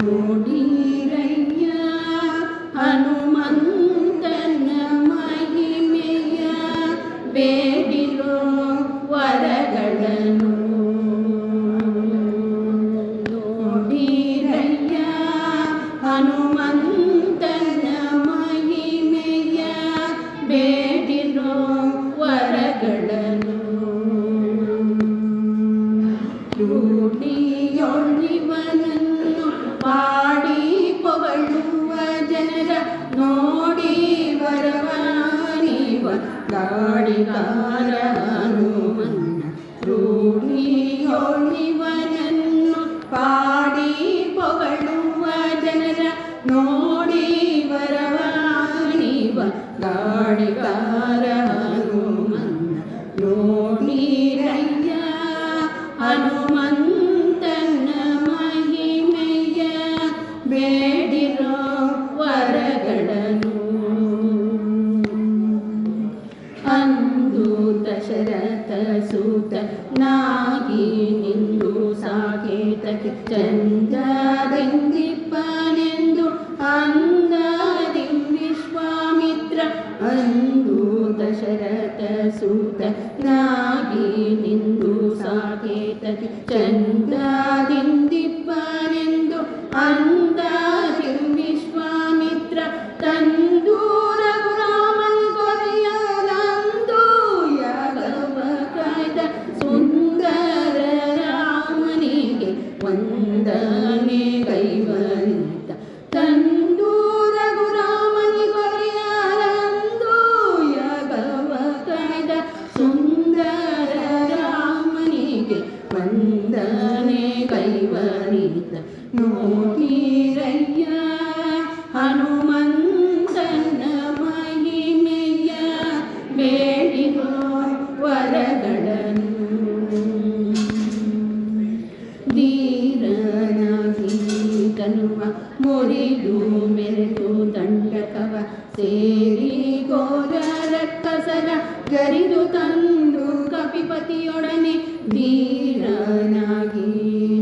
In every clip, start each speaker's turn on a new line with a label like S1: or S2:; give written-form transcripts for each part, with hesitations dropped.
S1: ನೋಡಿರಯ್ಯ ಹನುಮಂತನ ಮಹಿಮೆಯ ಬೇಡಿರೋ ವರಗಳನ್ನು ನೋಡಿರಯ್ಯ ಹನುಮಂತನ ಮಹಿಮೆಯ ಬೇಡಿರೋ ವರಗಳನ್ನು ರೂಢಿಯೊಳಿವನನ್ನು ಪಾಡಿ ಪೊಗಳುವ ಜನರ ನೋಡಿ ವರವಾಣಿವ ಗಾಡಿಗಾರ ಹನುಮನ್ನ ರೂಢಿಯೊಳಿವನನ್ನು ಪಾಡಿ ಪೊಗಳುವ ಜನರ ನೋಡಿ ವರವಾಣಿವ ಗಾಡಿಗಾರ ಹನುಮನ್ನ ನೋಡಿರಯ್ಯ ಹನುಮಂತನ ಮಹಿಮೆಯ ಬೇಡಿರೋ ವರಗಳನ್ನು ಅಂದು ದಶರಥ ಸೂತನಾಗಿ ನಿಂದು ಸಾಕೇತಕ್ಕೆ ಚಂದದಿಂದಿಪ್ಪನೆಂದು ಅಂದದಿ ವಿಶ್ವಾಮಿತ್ರ ಅಂದು ದಶರಥ ಸೂತನಾಗಿ ನಿಂದು ಸಾಕೇತಕ್ಕೆ ಚಂದದಿಂದಿಪ್ಪನೆಂದು ಅಂದದಿ ವಿಶ್ವಾಮಿತ್ರ ತಂದು ರಘುರಾಮನ ಕೊರೆಯಲಂದು ಯಾಗವ ಕಾಯ್ದ ಸುಂದರ ರಾಮನಿಗೆ ವಂದನೆ ಕೈವರಿತ ತಂದು ರಘುರಾಮನಿ ಕೊರೆಯಲಂದು ಯಾಗವ ಕಾಯ್ದ ಸುಂದರ ರಾಮನಿಗೆ ವಂದನೆ ಕೈವರಿತ ನೋಡಿರಯ್ಯ ಹನುಮಂತನ ಮಹಿಮೆಯ ಬೇಡಿರೋ ವರಗಳನ್ನು ಧೀರನಾಗಿ ತನುವ ಮುರಿದು ಮೆರೆದು ದಂಡಕವ ಸೇರಿ ಘೋರ ರಕ್ಕಸರ ಗರಿದು ತಂದು ಕಪಿಪತಿಯೊಡನೆ ಧೀರನಾಗಿ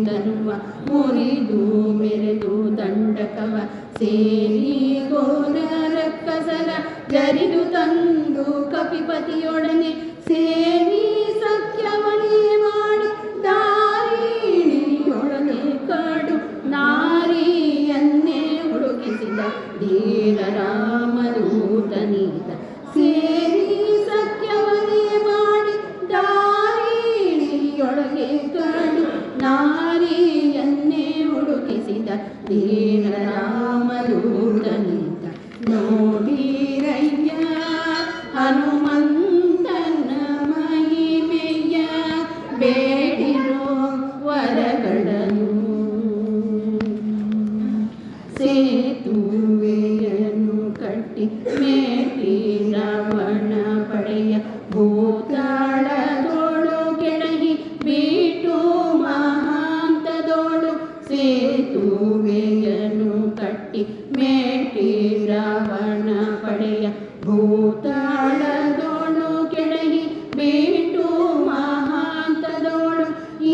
S1: ತನುವ ಮುರಿದು ಮೆರೆದು ದಂಡಕವ ಸೇರಿ ಘೋರ ರಕ್ಕಸರ ಗರಿದು ತಂದು ಕಪಿಪತಿಯೊಡನೆ ಸೇರಿ ಸತ್ಯವನೇ ಮಾಡಿ ದಾರಿಣಿಯೊಡನೆ ಕಾಡು ನಾರಿಯನ್ನೇ ಹುಡುಕಿಸಿದ ಧೀರ ರಾಮದೂತನೀತ ಸೇರಿ ಸತ್ಯವನೇ ಮಾಡಿ ದಾರಿಣಿಯೊಳಗೆ ಕಾಡು ನಾರಿಯನ್ನೇ ಹುಡುಕಿಸಿದ ಧೀರ ರಾಮದೂತನೀತ ನೋಡಿರಯ್ಯ ಹನುಮಂತನ ಮಹಿಮೆಯ ಬೇಡಿರೋ ವರಗಳನ್ನು ಸೇತುವೆಯನ್ನು ಕಟ್ಟಿ ಮೇಟಿ ರಾವಣ ಪಡೆಯ ಭೂತಾಳದೋಳು ಕೆಳಗಿ ಬೀಟು ಮಹಾಂತದೋಳು ಸೇತುವೆಯನ್ನು ಕಟ್ಟಿ ಮೇಟಿ ರಾವಣ ಪಡೆಯ ಭೂತಾಳದೋಳು ಕೆಳಗಿ ಬೀಟು ಮಹಾಂತದೋಳು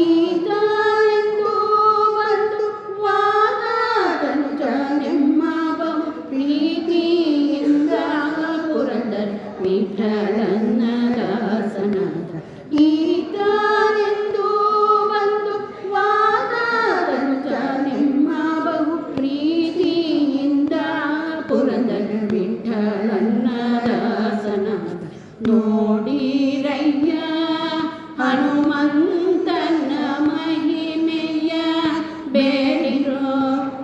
S1: ಈತನೆಂದು ಬಂದು ವಾತಾತನು ಜನೆಮ್ಮ ಬಹು ಪ್ರೀತಿಯಿಂದ ಪುರಂದರ ವಿಠಲನ ದಾಸನಾದ ಈತನೆಂದು ಬಂದು ವಾತಾತನು ಜನೆಮ್ಮ ಬಹು ಪ್ರೀತಿಯಿಂದ ಪುರಂದರ ವಿಠಲನ ದಾಸನಾದ ನೋಡಿರಯ್ಯ ಹನುಮಂತನ ಮಹಿಮೆಯ ಬೇಡಿರೋ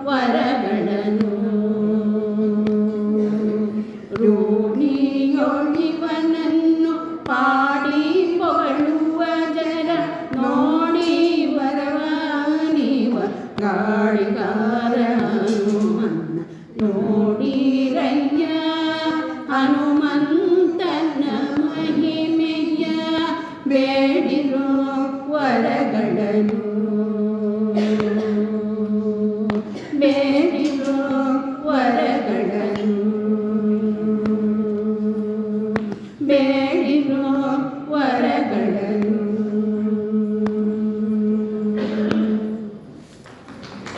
S1: ವರಗಳನ್ನು ರೂಢಿಯೊಳಿವನನ್ನು ಪಾಡಿ ಪೊಗಳುವ ಜನರ ನೋಡಿ ವರವಾಣಿವ ಗಾಳಿಗಾರ ಹನುಮನ್ನ ನೋಡಿರಯ್ಯ ಹನುಮ